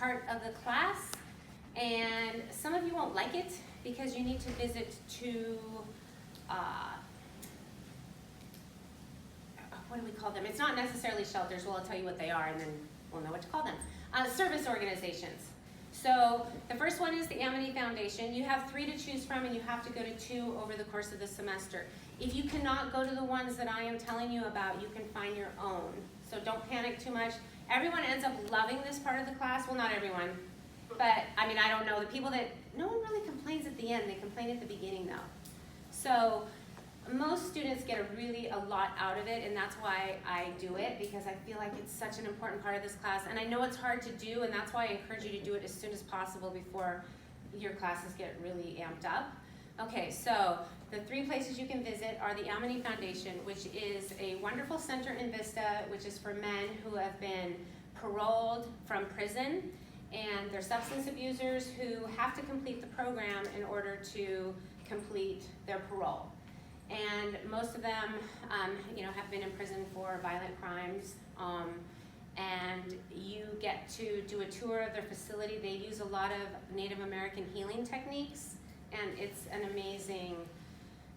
part of the class, and some of you won't like it because you need to visit two, what do we call them? It's not necessarily shelters. Well, I'll tell you what they are, and then we'll know what to call them. Service organizations. So the first one is the Amity Foundation. You have 3 to choose from, and you have to go to 2 over the course of the semester. If you cannot go to the ones that I am telling you about, you can find your own. So don't panic too much. Everyone ends up loving this part of the class. Well, not everyone, but I mean, I don't know. The people that, no one really complains at the end. They complain at the beginning though. So most students get a lot out of it, and that's why I do it, because I feel like it's such an important part of this class. And I know it's hard to do, and that's why I encourage you to do it as soon as possible before your classes get really amped up. Okay, so the 3 places you can visit are the Amity Foundation, which is a wonderful center in Vista, which is for men who have been paroled from prison, and they're substance abusers who have to complete the program in order to complete their parole. And most of them, have been in prison for violent crimes. And you get to do a tour of their facility. They use a lot of Native American healing techniques, and it's an amazing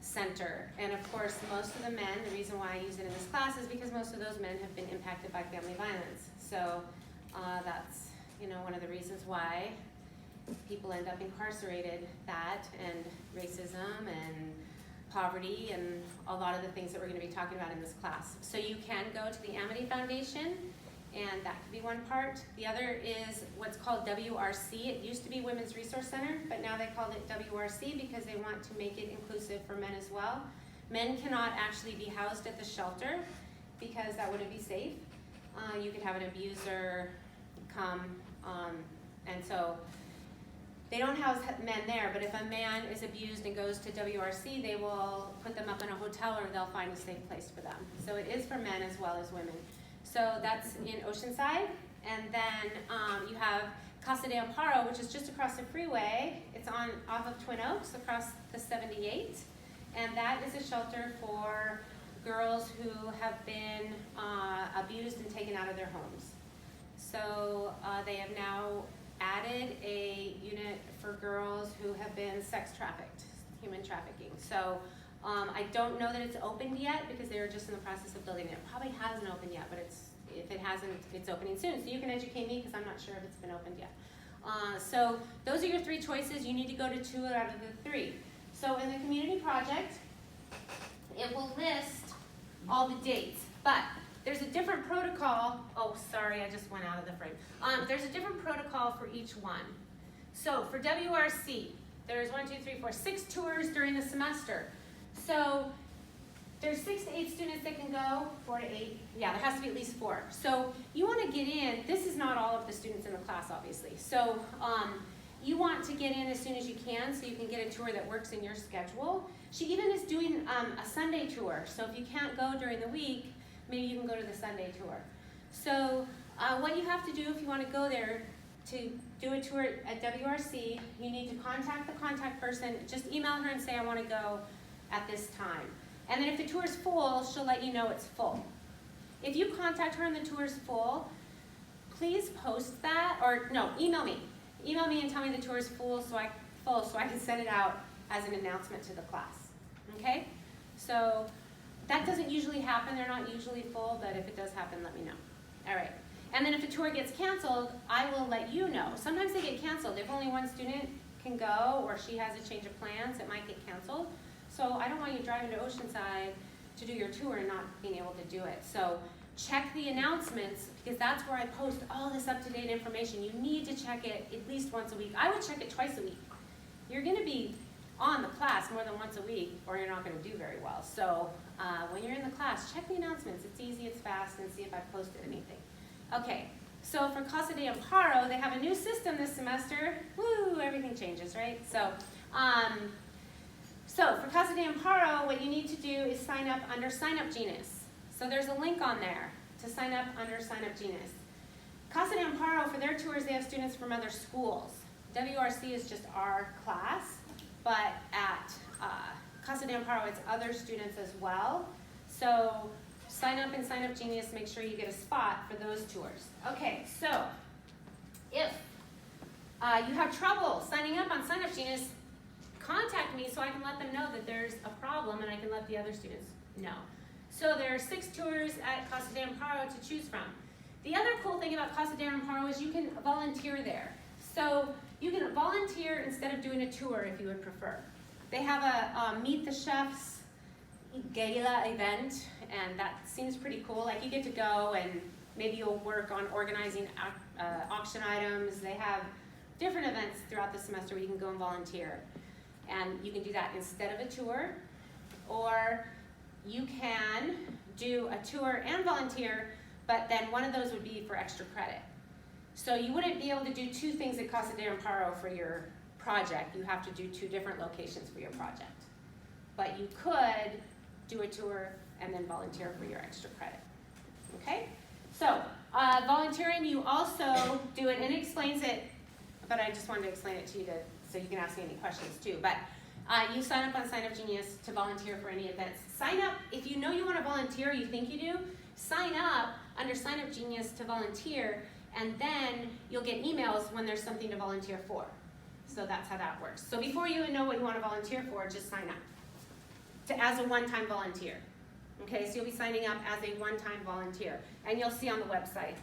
center. And of course, most of the men, the reason why I use it in this class is because most of those men have been impacted by family violence. So that's one of the reasons why people end up incarcerated, that and racism and poverty and a lot of the things that we're going to be talking about in this class. So you can go to the Amity Foundation, and that could be one part. The other is what's called WRC. It used to be Women's Resource Center, but now they call it WRC because they want to make it inclusive for men as well. Men cannot actually be housed at the shelter because that wouldn't be safe. You could have an abuser come, and so they don't house men there, but if a man is abused and goes to WRC, they will put them up in a hotel, or they'll find a safe place for them. So it is for men as well as women. So that's in Oceanside. And then you have Casa de Amparo, which is just across the freeway. It's off of Twin Oaks, across the 78. And that is a shelter for girls who have been abused and taken out of their homes. So they have now added a unit for girls who have been sex trafficked, human trafficking. So I don't know that it's opened yet because they're just in the process of building it. It probably hasn't opened yet, but if it hasn't, it's opening soon. So you can educate me because I'm not sure if it's been opened yet. So those are your 3 choices. You need to go to 2 out of the 3. So in the community project, it will list all the dates, but there's a different protocol. Oh, sorry, I just went out of the frame. There's a different protocol for each one. So for WRC, there's 6 tours during the semester. So there's 6 to 8 students that can go, 4 to 8. Yeah, there has to be at least 4. So you want to get in. This is not all of the students in the class, obviously. So you want to get in as soon as you can so you can get a tour that works in your schedule. She even is doing a Sunday tour. So if you can't go during the week, maybe you can go to the Sunday tour. So what you have to do if you want to go there to do a tour at WRC, you need to contact the contact person. Just email her and say, I want to go at this time. And then if the tour is full, she'll let you know it's full. If you contact her and the tour is full, please post that, or no, email me. Email me and tell me the tour is full so I can send it out as an announcement to the class. Okay? So that doesn't usually happen. They're not usually full, but if it does happen, let me know. All right. And then if the tour gets canceled, I will let you know. Sometimes they get canceled. If only one student can go or she has a change of plans, it might get canceled. So I don't want you driving to Oceanside to do your tour and not being able to do it. So check the announcements because that's where I post all this up-to-date information. You need to check it at least once a week. I would check it twice a week. You're going to be on the class more than once a week or you're not going to do very well. So when you're in the class, check the announcements. It's easy, it's fast, and see if I've posted anything. Okay, so for Casa de Amparo, they have a new system this semester. Woo, everything changes, right? So for Casa de Amparo, what you need to do is sign up under Sign Up Genus. So there's a link on there to sign up under Sign Up Genus. Casa de Amparo, for their tours, they have students from other schools. WRC is just our class, but at Casa de Amparo, it's other students as well. So sign up in Sign Up Genius, make sure you get a spot for those tours. Okay, so if You have trouble signing up on Sign Up Genius, contact me so I can let them know that there's a problem and I can let the other students know. So there are 6 tours at Casa de Amparo to choose from. The other cool thing about Casa de Amparo is you can volunteer there. So you can volunteer instead of doing a tour if you would prefer. They have a Meet the Chefs gala event, and that seems pretty cool. Like you get to go and maybe you'll work on organizing auction items. They have different events throughout the semester where you can go and volunteer. And you can do that instead of a tour, or you can do a tour and volunteer, but then one of those would be for extra credit. So you wouldn't be able to do 2 things at Casa de Amparo for your project. You have to do 2 different locations for your project. But you could do a tour and then volunteer for your extra credit. Okay? So volunteering, you also do it, and it explains it, but I just wanted to explain it to you so you can ask me any questions too. But you sign up on Sign Up Genius to volunteer for any events. Sign up, if you know you want to volunteer, you think you do, sign up under Sign Up Genius to volunteer, and then you'll get emails when there's something to volunteer for. So that's how that works. So before you even know what you want to volunteer for, just sign up as a one-time volunteer. Okay, so you'll be signing up as a one-time volunteer, and you'll see on the website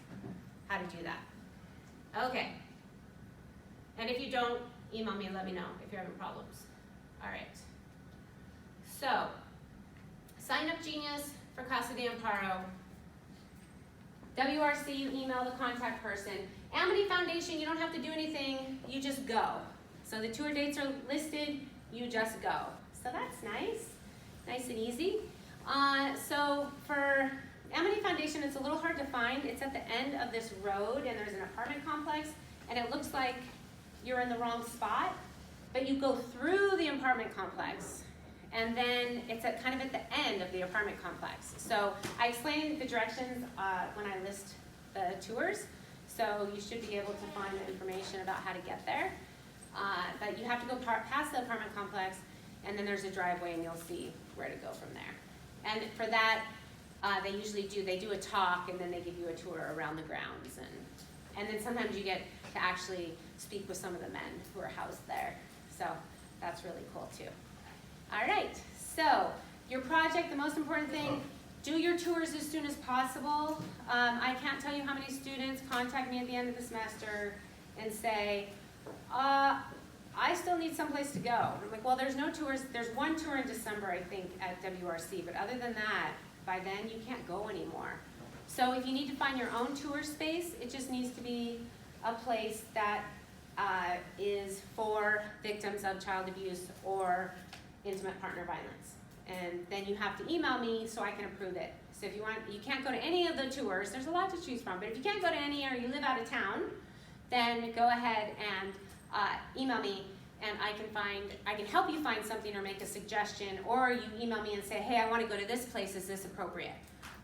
how to do that. Okay, and if you don't, email me and let me know if you're having problems. All right, so Sign Up Genius for Casa de Amparo. WRC, you email the contact person. Amity Foundation, you don't have to do anything, you just go. So the tour dates are listed, you just go. So that's nice and easy. So for Amity Foundation, it's a little hard to find. It's at the end of this road, and there's an apartment complex, and it looks like you're in the wrong spot, but you go through the apartment complex, and then it's kind of at the end of the apartment complex. So I explain the directions when I list the tours, so you should be able to find the information about how to get there. But you have to go past the apartment complex, and then there's a driveway, and you'll see where to go from there. And for that, they do a talk, and then they give you a tour around the grounds, and then sometimes you get to actually speak with some of the men who are housed there. So that's really cool too. All right, so your project, the most important thing, do your tours as soon as possible. I can't tell you how many students contact me at the end of the semester and say, I still need someplace to go. I'm like, well, there's no tours. There's one tour in December, I think, at WRC, but other than that, by then you can't go anymore. So if you need to find your own tour space, it just needs to be a place that is for victims of child abuse or intimate partner violence. And then you have to email me so I can approve it. So if you want, you can't go to any of the tours, there's a lot to choose from, but if you can't go to any or you live out of town, then go ahead and email me, and I can help you find something or make a suggestion, or you email me and say, hey, I want to go to this place, is this appropriate?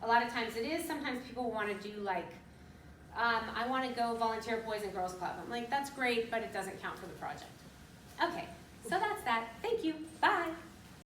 A lot of times it is. Sometimes people want to do like, I want to go volunteer at Boys and Girls Club. I'm like, that's great, but it doesn't count for the project. Okay, so that's that. Thank you. Bye.